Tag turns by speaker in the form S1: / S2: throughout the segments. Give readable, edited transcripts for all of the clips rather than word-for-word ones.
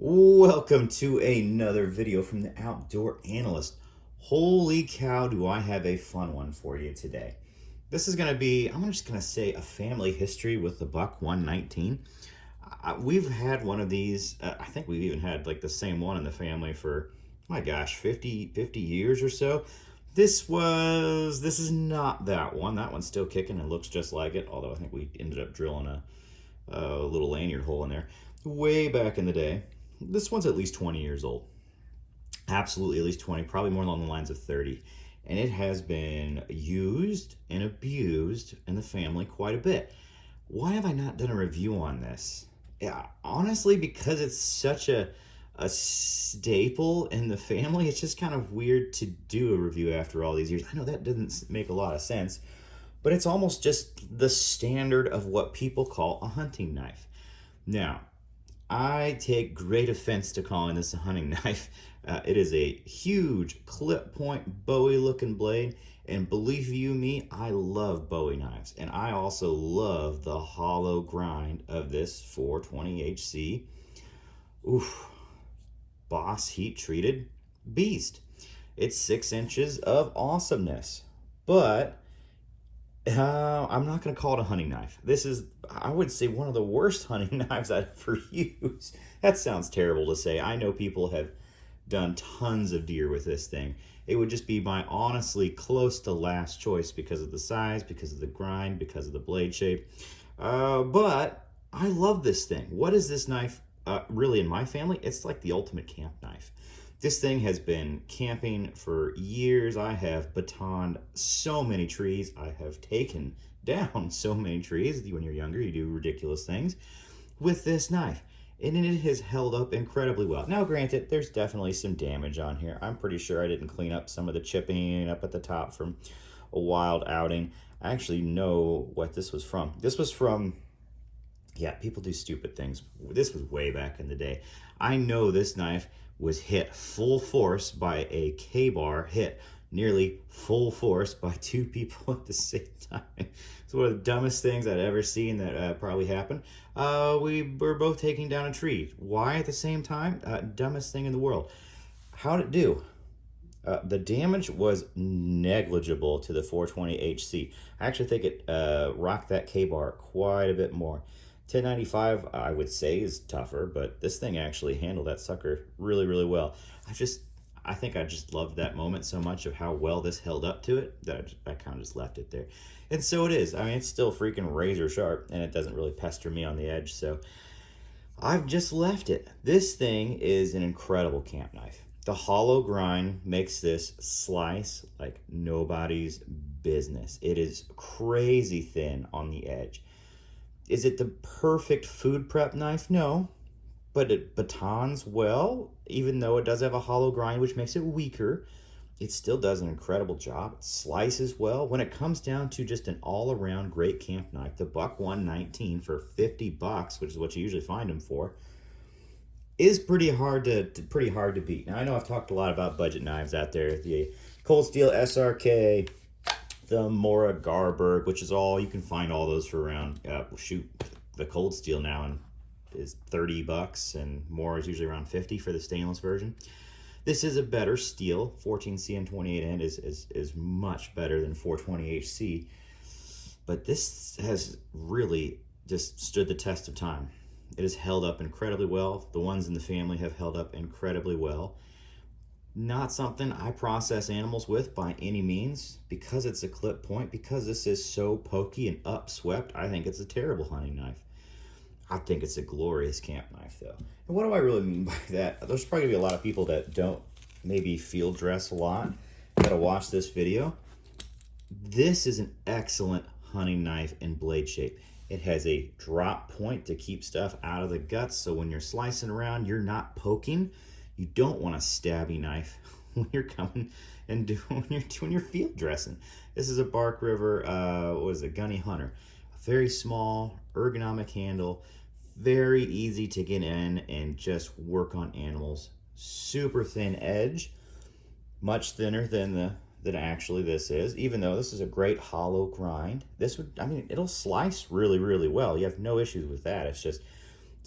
S1: Welcome to another video from the Outdoor Analyst. Holy cow, do I have a fun one for you today. This is going to be, I'm just going to say, a family history with the Buck 119. We've had one of these, I think we've even had like the same one in the family for, my gosh, 50 years or so. This is not that one. That one's still kicking and looks just like it, although I think we ended up drilling a little lanyard hole in there way back in the day. This one's at least 20 years old. Absolutely, at least 20, probably more along the lines of 30. And it has been used and abused in the family quite a bit. Why have I not done a review on this? Yeah, honestly, because it's such a staple in the family, it's just kind of weird to do a review after all these years. I know that doesn't make a lot of sense, but it's almost just the standard of what people call a hunting knife. Now, I take great offense to calling this a hunting knife. It is a huge clip point Bowie looking blade, and believe you me, I love Bowie knives, and I also love the hollow grind of this 420HC. Oof, Boss heat treated beast. It's 6 inches of awesomeness, but I'm not going to call it a hunting knife. This is, I would say, one of the worst hunting knives I've ever used. That sounds terrible to say. I know people have done tons of deer with this thing. It would just be my honestly close to last choice because of the size, because of the grind, because of the blade shape. But I love this thing. What is this knife really in my family? It's like the ultimate camp knife. This thing has been camping for years. I have batoned so many trees. I have taken down so many trees. When you're younger, you do ridiculous things with this knife. And it has held up incredibly well. Now, granted, there's definitely some damage on here. I'm pretty sure I didn't clean up some of the chipping up at the top from a wild outing. I actually know what this was from. This was from, yeah, people do stupid things. This was way back in the day. I know this knife was hit full force by a K-bar, hit nearly full force by two people at the same time. It's one of the dumbest things I'd ever seen that probably happened. We were both taking down a tree. Why at the same time? Dumbest thing in the world. How'd it do? The damage was negligible to the 420HC. I actually think it rocked that K-bar quite a bit more. 1095, I would say, is tougher, but this thing actually handled that sucker really, really well. I think I just loved that moment so much of how well this held up to it that I kind of just left it there. And so it is. I mean, it's still freaking razor sharp, and it doesn't really pester me on the edge, so I've just left it. This thing is an incredible camp knife. The hollow grind makes this slice like nobody's business. It is crazy thin on the edge. Is it the perfect food prep knife? No, but it batons well, even though it does have a hollow grind, which makes it weaker. It still does an incredible job. It slices well. When it comes down to just an all-around great camp knife, the Buck 119 for 50 bucks, which is what you usually find them for, is pretty hard to beat. Now, I know I've talked a lot about budget knives out there. The Cold Steel SRK, the Mora Garberg, which is all, you can find all those for around, the Cold Steel now and is 30 bucks, and Mora is usually around 50 for the stainless version. This is a better steel. 14C and 28N is much better than 420HC, but this has really just stood the test of time. It has held up incredibly well. The ones in the family have held up incredibly well. Not something I process animals with by any means. Because it's a clip point, because this is so pokey and upswept, I think it's a terrible hunting knife. I think it's a glorious camp knife, though. And what do I really mean by that? There's probably gonna be a lot of people that don't maybe field dress a lot that'll watch this video. This is an excellent hunting knife in blade shape. It has a drop point to keep stuff out of the guts, so when you're slicing around, you're not poking. You don't want a stabby knife when you're coming and when you're field dressing. This is a Bark River, what is it, Gunny Hunter. A very small, ergonomic handle, very easy to get in and just work on animals. Super thin edge, much thinner than actually this is, even though this is a great hollow grind. This would, I mean, it'll slice really, really well. You have no issues with that. It's just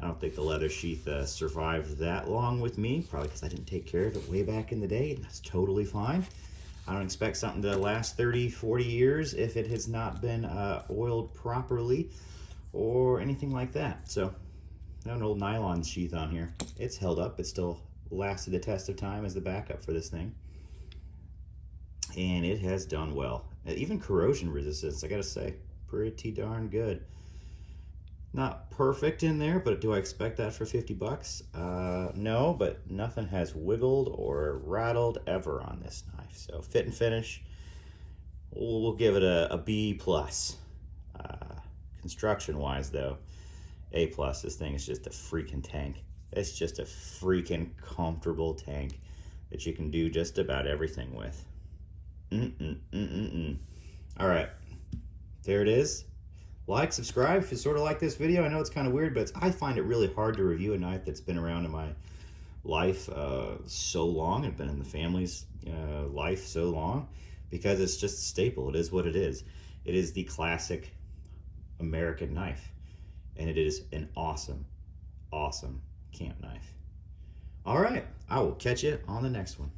S1: I don't think the leather sheath survived that long with me, probably because I didn't take care of it way back in the day, and that's totally fine. I don't expect something to last 30, 40 years if it has not been oiled properly or anything like that. So, an old nylon sheath on here. It's held up. It still lasted the test of time as the backup for this thing. And it has done well. Even corrosion resistance, I gotta say, pretty darn good. Not perfect in there, but do I expect that for 50 bucks? No, but nothing has wiggled or rattled ever on this knife. So fit and finish, we'll give it a B plus. Construction wise though, A plus. This thing is just a freaking tank. It's just a freaking comfortable tank that you can do just about everything with. All right, there it is. Like, subscribe if you sort of like this video. I know it's kind of weird, but I find it really hard to review a knife that's been around in my life so long. I've been in the family's life so long because it's just a staple. It is what it is. It is the classic American knife, and it is an awesome, awesome camp knife. All right, I will catch you on the next one.